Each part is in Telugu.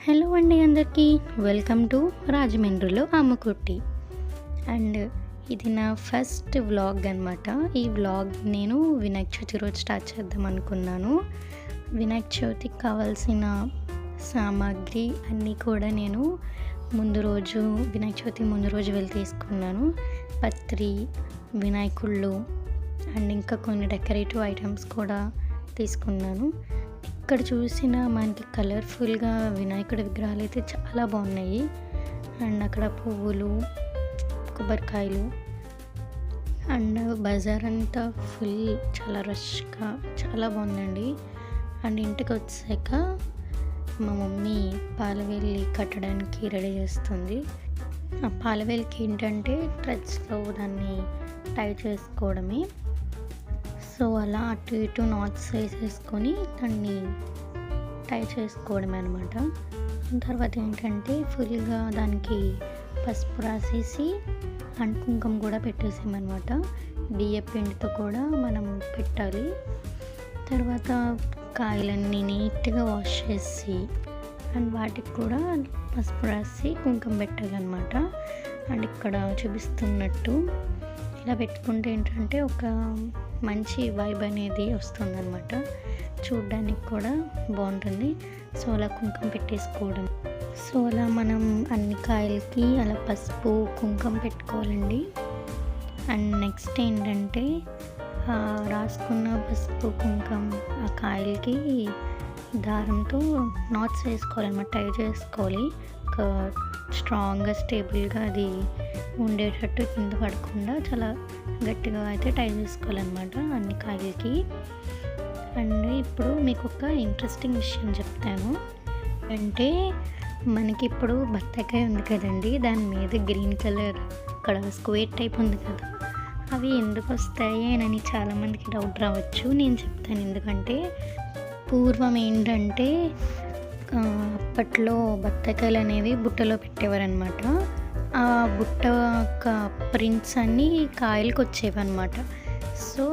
హలో అండి అందరికీ వెల్కమ్ టు రాజమండ్రిలో అమ్ముకుట్టి. అండ్ ఇది నా ఫస్ట్ వ్లాగ్ అనమాట. ఈ వ్లాగ్ నేను వినాయక చవితి రోజు స్టార్ట్ చేద్దాం అనుకున్నాను. వినాయక చవితికి కావాల్సిన సామాగ్రి అన్నీ కూడా నేను వినాయక చవితి ముందు రోజు వెళ్ళి తీసుకున్నాను. పత్రి, వినాయకుళ్ళు అండ్ ఇంకా కొన్ని డెకరేటివ్ ఐటమ్స్ కూడా తీసుకున్నాను. ఇక్కడ చూసిన మనకి కలర్ఫుల్గా వినాయకుడి విగ్రహాలు అయితే చాలా బాగున్నాయి. అండ్ అక్కడ పువ్వులు, కొబ్బరికాయలు అండ్ బజార్ అంతా ఫుల్ చాలా రష్గా చాలా బాగుందండి. అండ్ ఇంటికి వచ్చాక మా మమ్మీ పాలవేలి కట్టడానికి రెడీ చేస్తుంది. ఆ పాలవేలికి ఏంటంటే థ్రెడ్స్లో దాన్ని టై చేసుకోవడమే. సో అలా అటు ఇటు నాట్స్ వేసేసుకొని దాన్ని టై చేసుకోవడమే అనమాట. తర్వాత ఏంటంటే ఫుల్గా దానికి పసుపు రాసేసి అండ్ కుంకుమ కూడా పెట్టేసామన్నమాట. బియ్య పిండితో కూడా మనం పెట్టాలి. తర్వాత కాయలన్నీ నీట్గా వాష్ చేసి అండ్ వాటికి కూడా పసుపు రాసి కుంకుమ పెట్టాలన్నమాట. అండ్ ఇక్కడ చూపిస్తున్నట్టు ఇలా పెట్టుకుంటే ఏంటంటే ఒక మంచి వైబ్ అనేది వస్తుందన్నమాట. చూడ్డానికి కూడా బాగుంటుంది. సో అలా కుంకుమ పెట్టేసుకోవడం. సో అలా మనం అన్ని కాయలకి అలా పసుపు కుంకుమ పెట్టుకోవాలండి. అండ్ నెక్స్ట్ ఏంటంటే రాసుకున్న పసుపు కుంకుమ ఆ కాయలకి దారంతో నాట్స్ వేసుకోవాలన్నమాట. టై చేసుకోవాలి. ఒక స్ట్రాంగ్గా స్టేబుల్గా అది ఉండేటట్టు కింద పడకుండా చాలా గట్టిగా అయితే టై చేసుకోవాలన్నమాట అన్ని కాయలకి. అండ్ ఇప్పుడు మీకు ఒక ఇంట్రెస్టింగ్ విషయం చెప్తాను. అంటే మనకి ఇప్పుడు బత్తాకాయ ఉంది కదండి, దాని మీద గ్రీన్ కలర్ ఇక్కడ స్క్వేర్ టైప్ ఉంది కదా, అవి ఎందుకు వస్తాయి అని చాలామందికి డౌట్ రావచ్చు. నేను చెప్తాను. ఎందుకంటే పూర్వం ఏంటంటే అప్పట్లో బత్తాకాయలు అనేవి బుట్టలో పెట్టేవారనమాట. ఆ బుట్ట యొక్క ప్రింట్స్ అన్నీ కాయలకు వచ్చేవి అనమాట. సో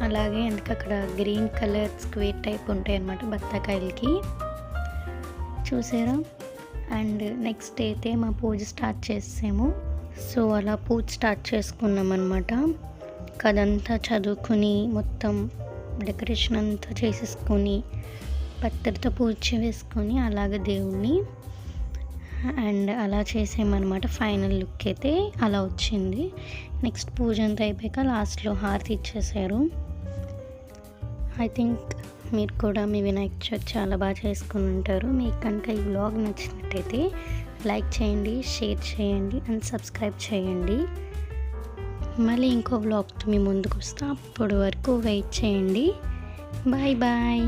అలాగే అందుకే అక్కడ గ్రీన్ కలర్ స్క్వేర్ టైప్ ఉంటాయి అన్నమాట బత్తాకాయలకి. చూసారా? అండ్ నెక్స్ట్ అయితే మా పూజ స్టార్ట్ చేసాము. సో అలా పూజ స్టార్ట్ చేసుకున్నాం అనమాట. కదంతా చదువుకుని మొత్తం డెకరేషన్ అంతా చేసేసుకొని పత్రితో పూజ వేసుకొని అలాగే దేవుణ్ణి అండ్ అలా చేసామన్నమాట. ఫైనల్ లుక్ అయితే అలా వచ్చింది. నెక్స్ట్ పూజ అంతా అయిపోయాక లాస్ట్లో హారతి ఇచ్చేసారు. ఐ థింక్ మీరు కూడా మీ వినాయక చవితి చాలా బాగా చేసుకుని ఉంటారు. మీకు కనుక ఈ వ్లాగ్ నచ్చినట్టయితే లైక్ చేయండి, షేర్ చేయండి అండ్ సబ్స్క్రైబ్ చేయండి. మళ్ళీ ఇంకో వ్లాగ్తో మీ ముందుకు వస్తా. అప్పటి వరకు వెయిట్ చేయండి. Bye bye.